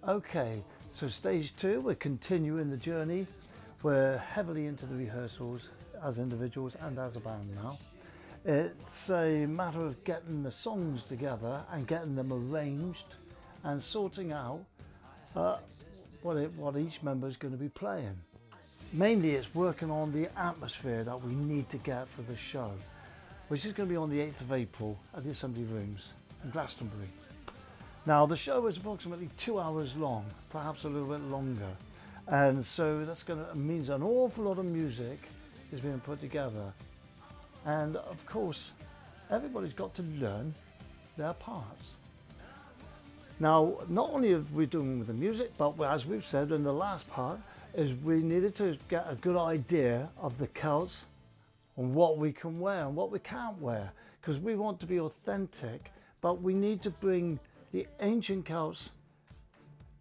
Okay, so stage two, we're continuing the journey. We're heavily into the rehearsals as individuals and as a band now. It's a matter of getting the songs together and getting them arranged and sorting out what each member is going to be playing. Mainly it's working on the atmosphere that we need to get for the show, which is going to be on the 8th of April at the Assembly Rooms in Glastonbury. Now the show is approximately 2 hours long, perhaps a little bit longer, and so that's means an awful lot of music is being put together, and of course everybody's got to learn their parts. Now not only are we doing with the music, but as we've said in the last part, is we needed to get a good idea of the Celts and what we can wear and what we can't wear, because we want to be authentic, but we need to bring the ancient Celts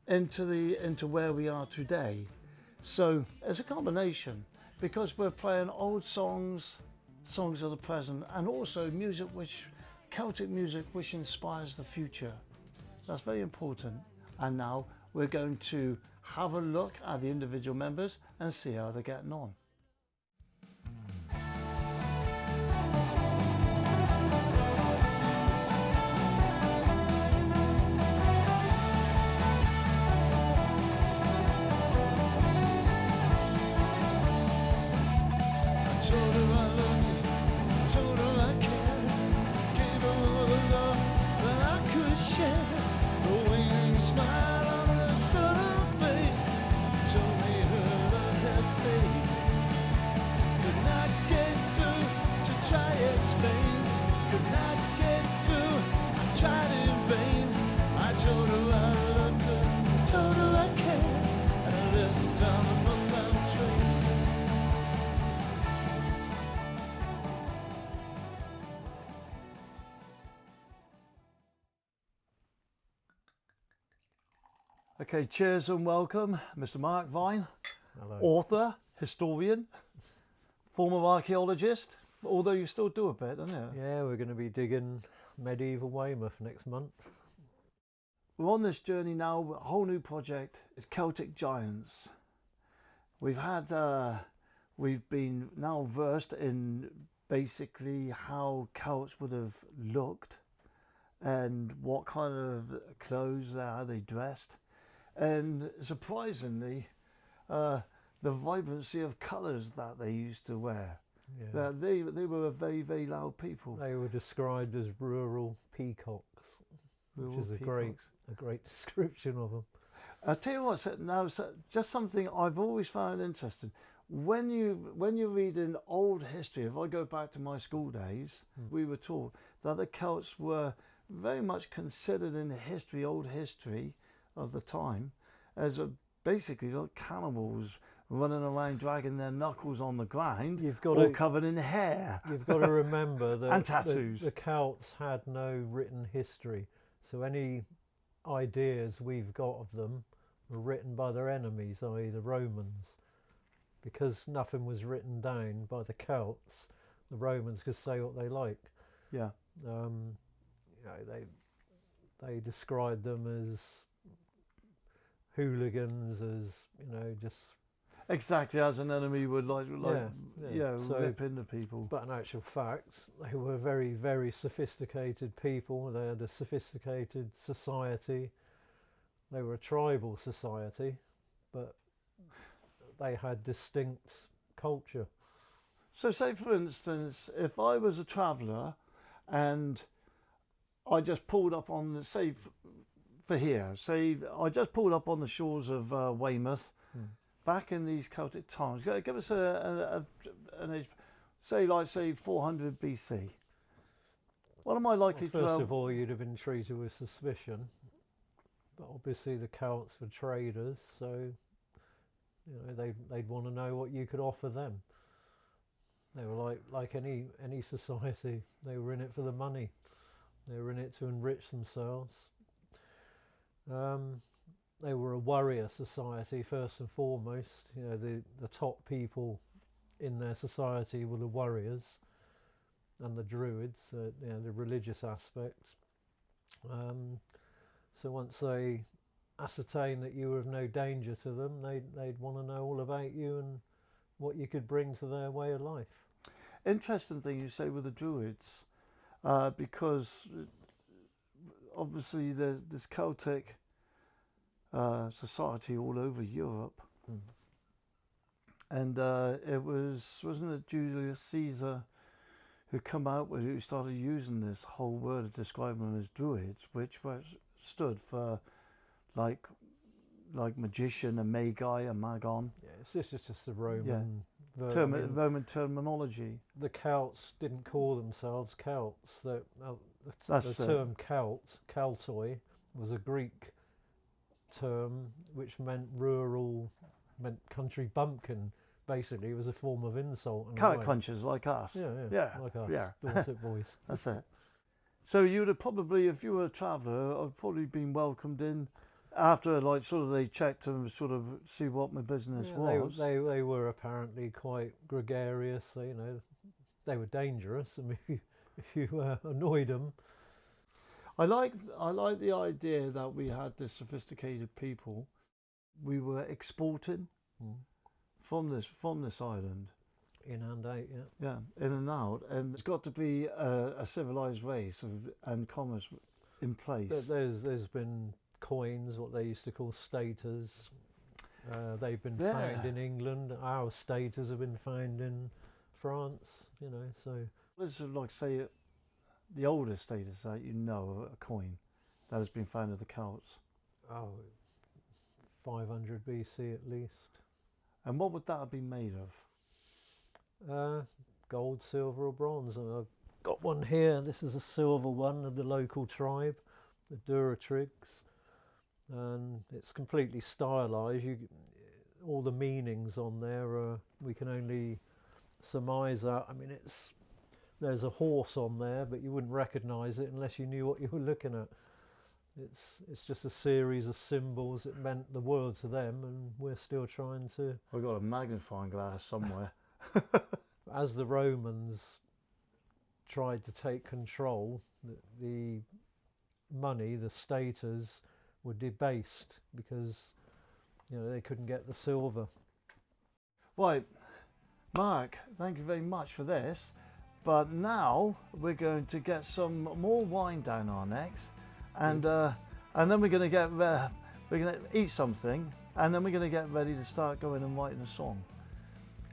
into where we are today. So it's a combination, because we're playing old songs of the present, and also Celtic music which inspires the future. That's very important. And now we're going to have a look at the individual members and see how they're getting on. Okay, cheers and welcome, Mr. Mark Vine. Hello. Author, historian, former archaeologist, although you still do a bit, don't you? Yeah, we're going to be digging medieval Weymouth next month. We're on this journey now, a whole new project. It's Celtic Giants. We've been now versed in basically how Celts would have looked and what kind of clothes, how they dressed. And surprisingly, the vibrancy of colours that they used to wear. Yeah. They were a very, very loud people. They were described as rural peacocks, which is a great description of them. I'll tell you what, now just something I've always found interesting. When you're reading old history, if I go back to my school days, we were taught that the Celts were very much considered in the old history of the time, as basically like cannibals running around dragging their knuckles on the ground, covered in hair. You've got to remember that and tattoos. The Celts had no written history, so any ideas we've got of them were written by their enemies, i.e. the Romans. Because nothing was written down by the Celts, the Romans could say what they liked. Yeah. They described them as hooligans, as just exactly as an enemy would rip into people. But in actual fact, they were very, very sophisticated people. They had a sophisticated society. They were a tribal society, but they had distinct culture. So say for instance, if I was a traveller and I just pulled up on the I just pulled up on the shores of Weymouth back in these Celtic times. Give us an age, say 400 BC. What am I likely to? First of all, you'd have been treated with suspicion, but obviously the Celts were traders, so they'd want to know what you could offer them. They were like any society. They were in it for the money. They were in it to enrich themselves. They were a warrior society first and foremost. The top people in their society were the warriors and the druids, the religious aspect. So once they ascertain that you were of no danger to them, they'd want to know all about you and what you could bring to their way of life. Interesting thing you say with the Druids, because obviously there's Celtic society all over Europe, and wasn't it Julius Caesar who come out with, who started using this whole word of describing them as Druids, which stood for like magician and magi and magon. Yeah, it's just a Roman Roman terminology. The Celts didn't call themselves Celts. The term Celt, Keltoi, was a Greek term which meant country bumpkin. Basically, it was a form of insult. Carrot crunchers like us. Yeah, like us. Yeah. Dorset boys. That's it. So you would have probably, if you were a traveller, I've probably been welcomed in after, like, sort of they checked and sort of see what my business was. They were apparently quite gregarious. They were dangerous. I mean, if you annoyed them. I like the idea that we had this sophisticated people. We were exporting from this island. In and out, yeah. Yeah, in and out, and it's got to be a civilized race and commerce in place. There's been coins, what they used to call staters. They've been found in England. Our staters have been found in France. So this is like, say, the oldest status that a coin that has been found of the Celts. 500 BC at least. And what would that have been made of? Gold, silver or bronze. And I've got one here. This is a silver one of the local tribe, the Duratrigs, and it's completely stylized. All the meanings on there we can only surmise that. I mean, there's a horse on there, but you wouldn't recognize it unless you knew what you were looking at. It's just a series of symbols that meant the world to them, and we're still trying to. I've got a magnifying glass somewhere. As the Romans tried to take control, the money, the staters, were debased because they couldn't get the silver. Right, Mark, thank you very much for this. But now we're going to get some more wine down our necks, and then we're going to eat something, and then we're going to get ready to start going and writing a song,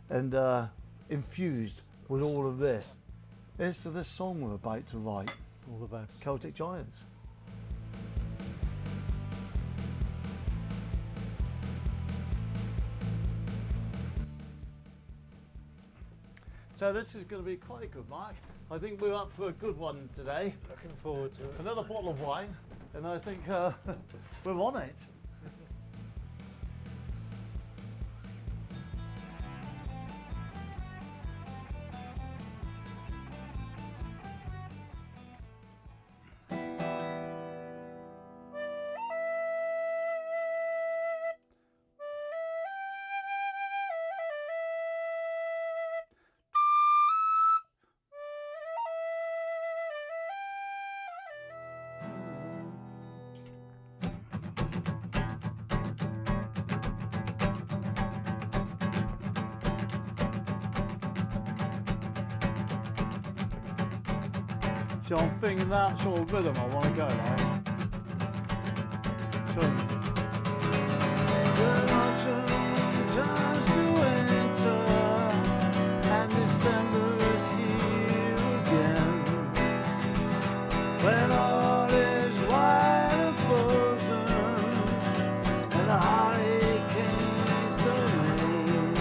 and infused with all of this. Here's to this song we're about to write. All the best. Celtic Giants. So this is going to be quite good, Mark. I think we're up for a good one today. Looking forward to it. Another bottle of wine, and I think we're on it. So I'm thinking that sort of rhythm I want to go like. So, the autumn turns to winter, and December is here again. When all is white and frozen, and the hurricanes don't rain,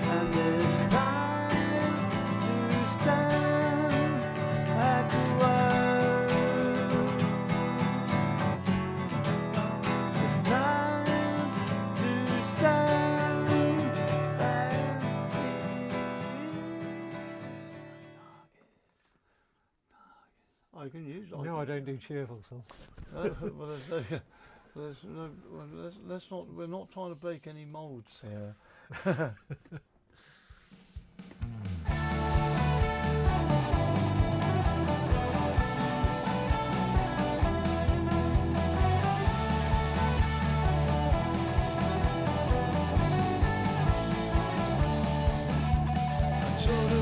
and it's time to stand at the word. It's time to stand and see. I can use. No, I don't do cheerful songs. Let's not. We're not trying to break any molds here. told